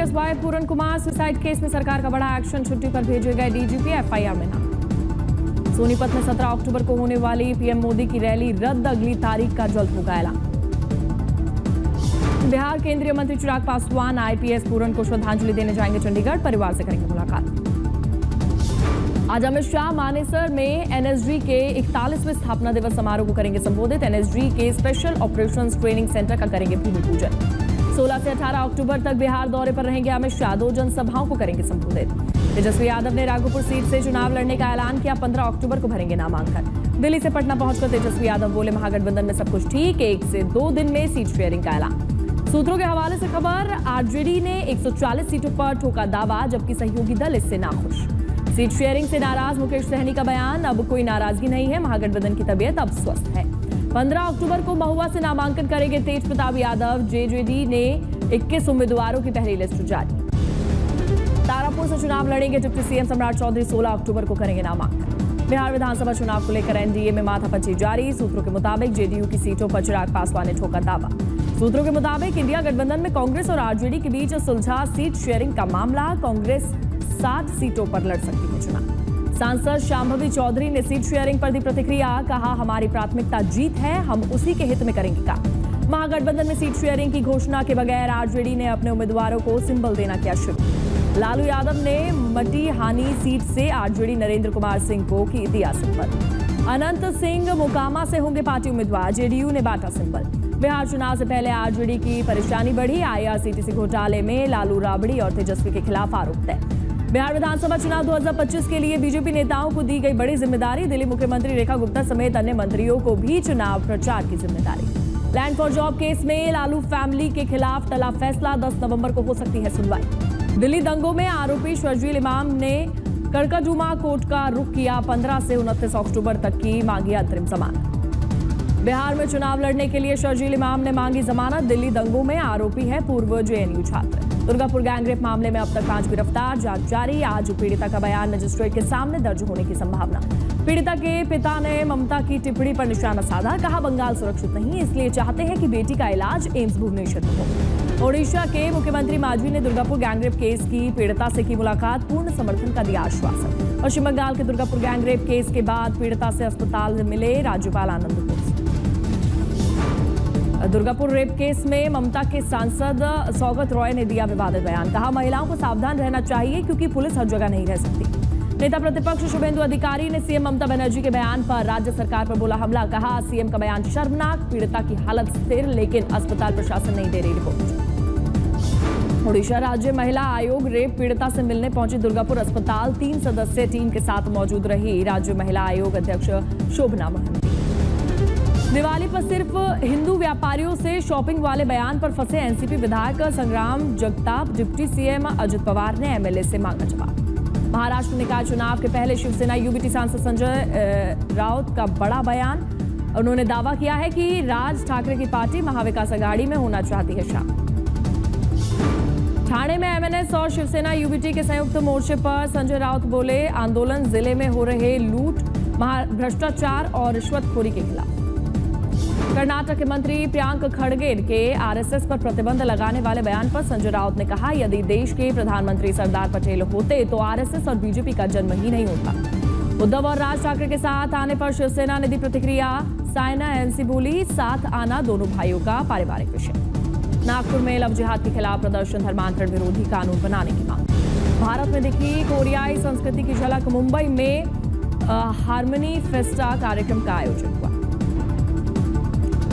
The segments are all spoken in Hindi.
बीएसवाई पूरन कुमार सुसाइड केस में सरकार का बड़ा एक्शन, छुट्टी पर भेजे गए डीजीपी, एफआईआर में नाम। सोनीपत में 17 अक्टूबर को होने वाली पीएम मोदी की रैली रद्द, अगली तारीख का जल्द होगा ऐलान। बिहार केंद्रीय मंत्री चिराग पासवान आईपीएस पूरन को श्रद्धांजलि देने जाएंगे चंडीगढ़, परिवार से करेंगे मुलाकात। आज अमित शाह मानेसर में एनएसजी के 41वें स्थापना दिवस समारोह को करेंगे संबोधित। एनएसजी के स्पेशल ऑपरेशंस ट्रेनिंग सेंटर का करेंगे भूमि पूजन। 16 से 18 अक्टूबर तक बिहार दौरे पर रहेंगे अमित शाह, 2 जनसभाओं को करेंगे संबोधित। तेजस्वी यादव ने राघोपुर सीट से चुनाव लड़ने का ऐलान किया, 15 अक्टूबर को भरेंगे नामांकन। दिल्ली से पटना पहुंचकर तेजस्वी यादव बोले महागठबंधन में सब कुछ ठीक, 1 से 2 दिन में सीट शेयरिंग का ऐलान। सूत्रों के हवाले से खबर, आरजेडी ने 140 सीटों पर ठोका दावा, जबकि सहयोगी दल इससे नाखुश। सीट शेयरिंग से नाराज मुकेश सहनी का बयान, अब कोई नाराजगी नहीं है, महागठबंधन की तबीयत अब स्वस्थ है। 15 अक्टूबर को महुआ से नामांकन करेंगे तेज प्रताप यादव, जेजेडी ने 21 उम्मीदवारों की पहली लिस्ट जारी। तारापुर से चुनाव लड़ेंगे डिप्टी सीएम सम्राट चौधरी, 16 अक्टूबर को करेंगे नामांकन। बिहार विधानसभा चुनाव को लेकर एनडीए में माथापच्ची जारी, सूत्रों के मुताबिक जेडीयू की सीटों पर चिराग पासवान ने ठोका दावा। सूत्रों के मुताबिक इंडिया गठबंधन में कांग्रेस और आरजेडी के बीच सुलझा सीट शेयरिंग का मामला, कांग्रेस 60 सीटों पर लड़ सकती है चुनाव। सांसद शांभवी चौधरी ने सीट शेयरिंग पर दी प्रतिक्रिया, कहा हमारी प्राथमिकता जीत है, हम उसी के हित में करेंगे काम। महागठबंधन में सीट शेयरिंग की घोषणा के बगैर आरजेडी ने अपने उम्मीदवारों को सिंबल देना किया शुरू। लालू यादव ने मटी हानी सीट से आरजेडी नरेंद्र कुमार सिंह को दिया सिंबल। अनंत सिंह मोकामा से होंगे पार्टी उम्मीदवार, जेडीयू ने बांटा सिंबल। बिहार चुनाव से पहले आरजेडी की परेशानी बढ़ी, आईआरसीटीसी घोटाले में लालू राबड़ी और तेजस्वी के खिलाफ आरोप तय। बिहार विधानसभा चुनाव 2025 के लिए बीजेपी नेताओं को दी गई बड़ी जिम्मेदारी, दिल्ली मुख्यमंत्री रेखा गुप्ता समेत अन्य मंत्रियों को भी चुनाव प्रचार की जिम्मेदारी। लैंड फॉर जॉब केस में लालू फैमिली के खिलाफ टला फैसला, 10 नवंबर को हो सकती है सुनवाई। दिल्ली दंगों में आरोपी शर्जील इमाम ने कड़कड़डूमा कोर्ट का रुख किया, 15 से 29 अक्टूबर तक की मांगी अंतरिम जमानत। बिहार में चुनाव लड़ने के लिए शर्जील इमाम ने मांगी जमानत, दिल्ली दंगों में आरोपी है पूर्व जेएनयू छात्र। दुर्गापुर गैंगरेप मामले में अब तक 5 गिरफ्तार, जांच जारी। आज पीड़िता का बयान मजिस्ट्रेट के सामने दर्ज होने की संभावना। पीड़िता के पिता ने ममता की टिप्पणी पर निशाना साधा, कहा बंगाल सुरक्षित नहीं, इसलिए चाहते हैं कि बेटी का इलाज एम्स भुवनेश्वर में हो। ओडिशा के मुख्यमंत्री मांझी ने दुर्गापुर गैंगरेप केस की पीड़िता से की मुलाकात, पूर्ण समर्थन का दिया आश्वासन। पश्चिम बंगाल के दुर्गापुर गैंगरेप केस के बाद पीड़िता से अस्पताल में मिले राज्यपाल आनंद बोस। दुर्गापुर रेप केस में ममता के सांसद सौगत रॉय ने दिया विवादित बयान, कहा महिलाओं को सावधान रहना चाहिए क्योंकि पुलिस हर जगह नहीं रह सकती। नेता प्रतिपक्ष शुभेंदु अधिकारी ने सीएम ममता बनर्जी के बयान पर राज्य सरकार पर बोला हमला, कहा सीएम का बयान शर्मनाक, पीड़िता की हालत स्थिर लेकिन अस्पताल प्रशासन नहीं दे रही रिपोर्ट। ओडिशा राज्य महिला आयोग रेप पीड़िता से मिलने पहुंची दुर्गापुर अस्पताल, 3 सदस्यीय टीम के साथ मौजूद रही राज्य महिला आयोग अध्यक्ष शोभना महंती। दिवाली पर सिर्फ हिंदू व्यापारियों से शॉपिंग वाले बयान पर फंसे एनसीपी विधायक संग्राम जगताप, डिप्टी सीएम अजित पवार ने एमएलए से मांगा जवाब। महाराष्ट्र निकाय चुनाव के पहले शिवसेना यूबीटी सांसद संजय राउत का बड़ा बयान, उन्होंने दावा किया है कि राज ठाकरे की पार्टी महाविकास आघाड़ी में होना चाहती है शामिल। ठाणे में एमएनएस और शिवसेना यूबीटी के संयुक्त मोर्चे पर संजय राउत बोले आंदोलन जिले में हो रहे लूट, भ्रष्टाचार और रिश्वतखोरी के खिलाफ। कर्नाटक के मंत्री प्रियांक खड़गे के आरएसएस पर प्रतिबंध लगाने वाले बयान पर संजय राउत ने कहा यदि देश के प्रधानमंत्री सरदार पटेल होते तो आरएसएस और बीजेपी का जन्म ही नहीं होता। उद्धव और राज ठाकरे के साथ आने पर शिवसेना ने दी प्रतिक्रिया, साइना एनसी बोली साथ आना दोनों भाइयों का पारिवारिक विषय। नागपुर में लव जिहाद के खिलाफ प्रदर्शन, धर्मांतरण विरोधी कानून बनाने की मांग। भारत में दिखी कोरियाई संस्कृति की झलक, मुंबई में हार्मनी फेस्टा कार्यक्रम का आयोजन हुआ।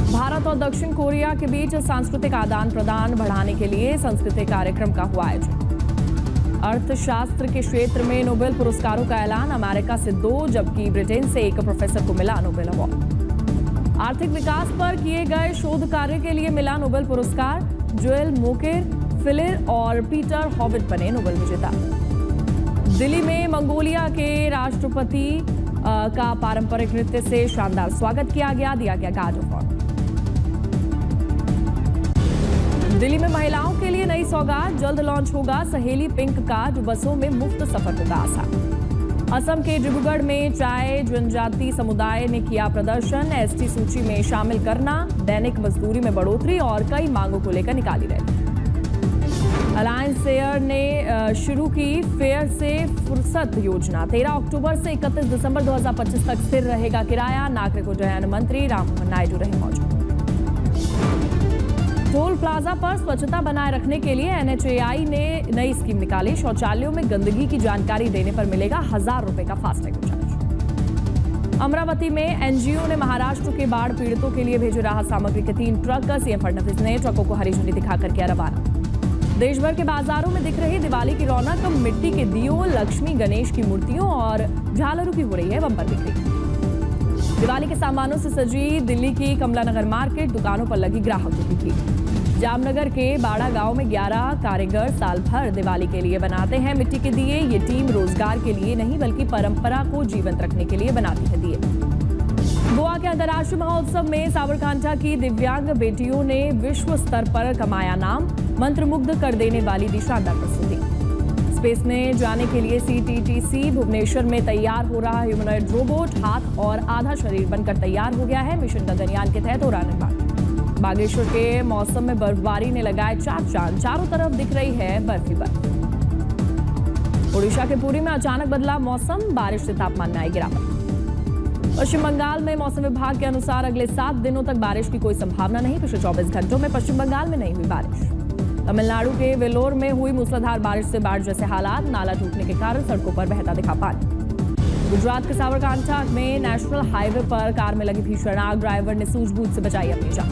भारत और दक्षिण कोरिया के बीच सांस्कृतिक आदान प्रदान बढ़ाने के लिए सांस्कृतिक कार्यक्रम का हुआ आयोजन। अर्थशास्त्र के क्षेत्र में नोबेल पुरस्कारों का ऐलान, अमेरिका से 2 जबकि ब्रिटेन से 1 प्रोफेसर को मिला नोबेल अवार्ड। आर्थिक विकास पर किए गए शोध कार्य के लिए मिला नोबेल पुरस्कार, जोएल मोकेर, फिलिर और पीटर हॉविट बने नोबेल विजेता। दिल्ली में मंगोलिया के राष्ट्रपति का पारंपरिक नृत्य से शानदार स्वागत किया गया, दिया गया गार्ड ऑफ ऑनर। दिल्ली में महिलाओं के लिए नई सौगात, जल्द लॉन्च होगा सहेली पिंक कार्ड, बसों में मुफ्त सफर होगा आसान। असम के डिब्रूगढ़ में चाय जनजाति समुदाय ने किया प्रदर्शन, एसटी सूची में शामिल करना, दैनिक मजदूरी में बढ़ोतरी और कई मांगों को लेकर निकाली रैली। अलायंस एयर ने शुरू की फेयर से फुर्सत योजना। 13 अक्टूबर से 31 दिसंबर 2025 तक स्थिर रहेगा किराया। नागरिक उड्डयन मंत्री राममोहन नायडू रहे मौजूद। टोल प्लाजा पर स्वच्छता बनाए रखने के लिए NHAI ने नई स्कीम निकाली। शौचालयों में गंदगी की जानकारी देने पर मिलेगा 1000 रुपए का फास्टैग चार्ज। अमरावती में NGO ने महाराष्ट्र के बाढ़ पीड़ितों के लिए भेजे राहत सामग्री के 3 ट्रक। सीएम फडणवीस ने ट्रकों को हरी झंडी दिखाकर किया रवाना। देश भर के बाजारों में दिख रही दिवाली की रौनक। मिट्टी के दियों, लक्ष्मी गणेश की मूर्तियों और झालरों की हो रही है बम्पर बिक्री। दिवाली के सामानों से सजी दिल्ली की कमला नगर मार्केट। दुकानों पर लगी ग्राहकों की भीड़। जामनगर के बाड़ा गांव में 11 कारीगर साल भर दिवाली के लिए बनाते हैं मिट्टी के दिए। ये टीम रोजगार के लिए नहीं बल्कि परंपरा को जीवंत रखने के लिए बनाती है दिए। गोवा के अंतर्राष्ट्रीय महोत्सव में साबरकांठा की दिव्यांग बेटियों ने विश्व स्तर पर कमाया नाम। मंत्रमुग्ध कर देने वाली दी शानदार प्रस्तुति। स्पेस में जाने के लिए CTTC भुवनेश्वर में तैयार हो रहा ह्यूमनॉइड रोबोट हाथ और आधा शरीर बनकर तैयार हो गया है। मिशन गगनयान के तहत हो रहा निर्माण। बागेश्वर के मौसम में बर्फबारी ने लगाए 4 चांद। चारों तरफ दिख रही है बर्फ ही बर्फ। ओडिशा के पुरी में अचानक बदला मौसम। बारिश से तापमान में आई गिरावट। पश्चिम बंगाल में मौसम विभाग के अनुसार अगले 7 दिनों तक बारिश की कोई संभावना नहीं। पिछले 24 घंटों में पश्चिम बंगाल में नहीं हुई बारिश। तमिलनाडु के वेलोर में हुई मूसलाधार बारिश से बाढ़ जैसे हालात। नाला टूटने के कारण सड़कों पर बहता दिखा पानी। गुजरात के साबरकांठा में नेशनल हाईवे पर कार में लगी भीषण आग। ड्राइवर ने सूझबूझ से बचाई अपनी जान।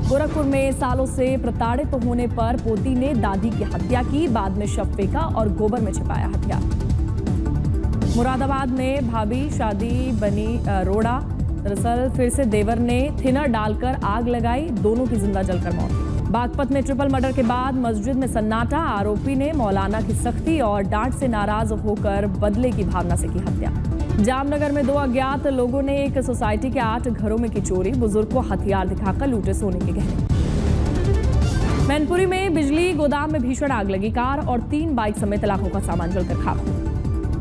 गोरखपुर में सालों से प्रताड़ित होने पर पोती ने दादी की हत्या की। बाद में शव फेंका और गोबर में छिपाया हथियार। मुरादाबाद में भाभी शादी बनी रोड़ा। दरअसल फिर से देवर ने थिनर डालकर आग लगाई। दोनों की जिंदा जलकर मौत। बागपत में ट्रिपल मर्डर के बाद मस्जिद में सन्नाटा। आरोपी ने मौलाना की सख्ती और डांट से नाराज होकर बदले की भावना से की हत्या। जामनगर में 2 अज्ञात लोगों ने एक सोसाइटी के 8 घरों में की चोरी। बुजुर्ग को हथियार दिखाकर लूटे सोने के गहने। मैनपुरी में बिजली गोदाम में भीषण आग लगी। कार और 3 बाइक समेत लाखों का सामान जलकर खाक।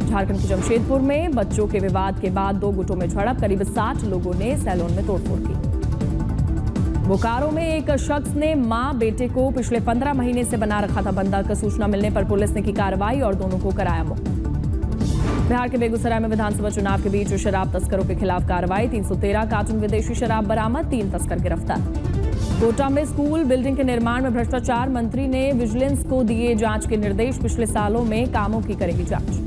झारखंड के जमशेदपुर में बच्चों के विवाद के बाद 2 गुटों में झड़प। करीब 60 लोगों ने सैलून में तोड़फोड़ की। बोकारो में एक शख्स ने मां बेटे को पिछले 15 महीने से बना रखा था बंधक। सूचना मिलने पर पुलिस ने की कार्रवाई और दोनों को कराया मुक्त। बिहार के बेगूसराय में विधानसभा चुनाव के बीच शराब तस्करों के खिलाफ कार्रवाई। 313 कार्टन विदेशी शराब बरामद। 3 तस्कर गिरफ्तार। कोटा में स्कूल बिल्डिंग के निर्माण में भ्रष्टाचार। मंत्री ने विजिलेंस को दिए जांच के निर्देश। पिछले सालों में कामों की करेगी जांच।